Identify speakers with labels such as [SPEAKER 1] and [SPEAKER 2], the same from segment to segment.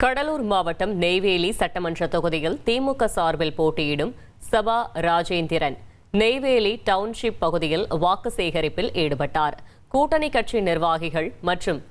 [SPEAKER 1] கடலூர் மாவட்டம் நெய்வேலி சட்டமன்ற தொகுதியில் திமுக சார்பில் போட்டியிடும் சபா ராஜேந்திரன் நெய்வேலி டவுன்ஷிப் பகுதியில் வாக்கு சேகரிப்பில் ஈடுபட்டார். கூட்டணி கட்சி நிர்வாகிகள் மற்றும்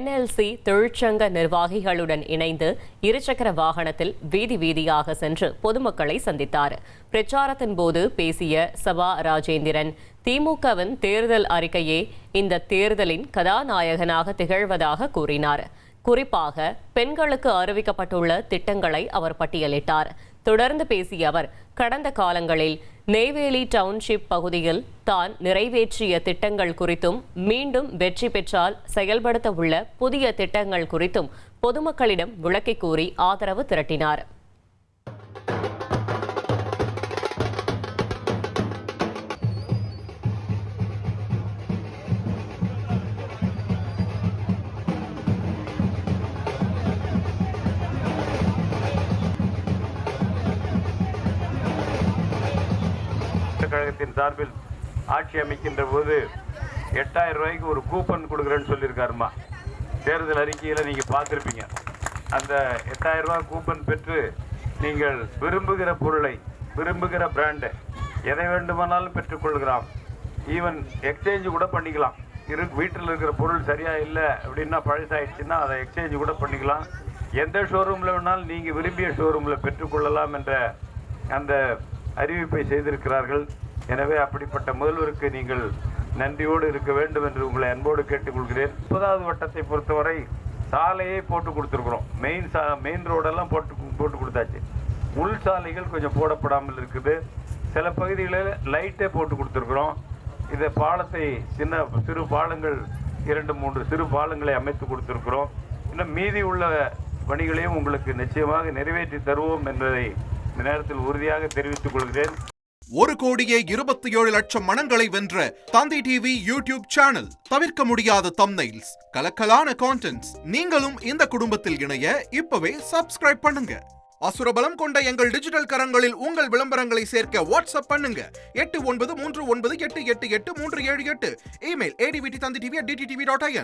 [SPEAKER 1] NLC தொழிற்சங்க நிர்வாகிகளுடன் இணைந்து இருசக்கர வாகனத்தில் வீதி வீதியாக சென்று பொதுமக்களை சந்தித்தார். பிரச்சாரத்தின் போது பேசிய சபா ராஜேந்திரன், திமுகவின் தேர்தல் அறிக்கையே இந்த தேர்தலின் கதாநாயகனாக திகழ்வதாக கூறினார். குறிப்பாக பெண்களுக்கு அறிவிக்கப்பட்டுள்ள திட்டங்களை அவர் பட்டியலிட்டார். தொடர்ந்து பேசிய அவர், கடந்த காலங்களில் நெய்வேலி டவுன்ஷிப் பகுதியில் தான் நிறைவேற்றிய திட்டங்கள் குறித்தும் மீண்டும் வெற்றி பெற்றால் செயல்படுத்த உள்ள புதிய திட்டங்கள் குறித்தும் பொதுமக்களிடம் விளக்கிக் கூறி ஆதரவு திரட்டினார்.
[SPEAKER 2] கழகத்தின் சார்பில் ஆட்சி அமைக்கின்ற போது 8000 ரூபாய்க்கு ஒரு கூப்பன் கொடுக்குறேன்னு சொல்லியிருக்காருமா. தேர்தல் அறிக்கையில் நீங்கள் பார்த்துருப்பீங்க. அந்த 8000 ரூபாய் கூப்பன் பெற்று நீங்கள் விரும்புகிற பொருளை, விரும்புகிற பிராண்டை எதை வேண்டுமானாலும் பெற்றுக்கொள்கிறோம். ஈவன் எக்ஸ்சேஞ்சு கூட பண்ணிக்கலாம். வீட்டில் இருக்கிற பொருள் சரியாக இல்லை அப்படின்னா, பழசாயிடுச்சுன்னா அதை எக்ஸ்சேஞ்சு கூட பண்ணிக்கலாம். எந்த ஷோரூமில் வேணாலும் நீங்கள் விரும்பிய ஷோரூமில் பெற்றுக்கொள்ளலாம் என்ற அந்த அறிவிப்பை செய்திருக்கிறார்கள். எனவே அப்படிப்பட்ட முதல்வருக்கு நீங்கள் நன்றியோடு இருக்க வேண்டும் என்று உங்களை அன்போடு கேட்டுக்கொள்கிறேன். 30வது வட்டத்தை பொறுத்தவரை சாலையை போட்டு கொடுத்துருக்குறோம். மெயின் ரோடெல்லாம் போட்டு கொடுத்தாச்சு. உள் சாலைகள் கொஞ்சம் போடப்படாமல் இருக்குது. சில பகுதிகளில் லைட்டே போட்டு கொடுத்துருக்குறோம். இதை பாலத்தை சிறு பாலங்கள் 2-3 சிறு பாலங்களை அமைத்து கொடுத்துருக்குறோம். இன்னும் மீதி உள்ள பணிகளையும் உங்களுக்கு நிச்சயமாக நிறைவேற்றி தருவோம் என்பதை இந்த நேரத்தில் உறுதியாக தெரிவித்துக் கொள்கிறேன்.
[SPEAKER 3] 1,27,00,000 மனங்களை வென்ற தந்தி டிவி யூடியூப் சேனல். தவிர்க்க முடியாத தம்ப்நெயில்ஸ், கலக்கலான கான்டென்ட்ஸ். நீங்களும் இந்த குடும்பத்தில் இணைய இப்பவே சப்ஸ்கிரைப் பண்ணுங்க. அசுரபலம் கொண்ட எங்கள் டிஜிட்டல் கரங்களில் உங்கள் விளம்பரங்களை சேர்க்க வாட்ஸ்அப் பண்ணுங்க. 8939888838. Email advtthanditv@dttv.in.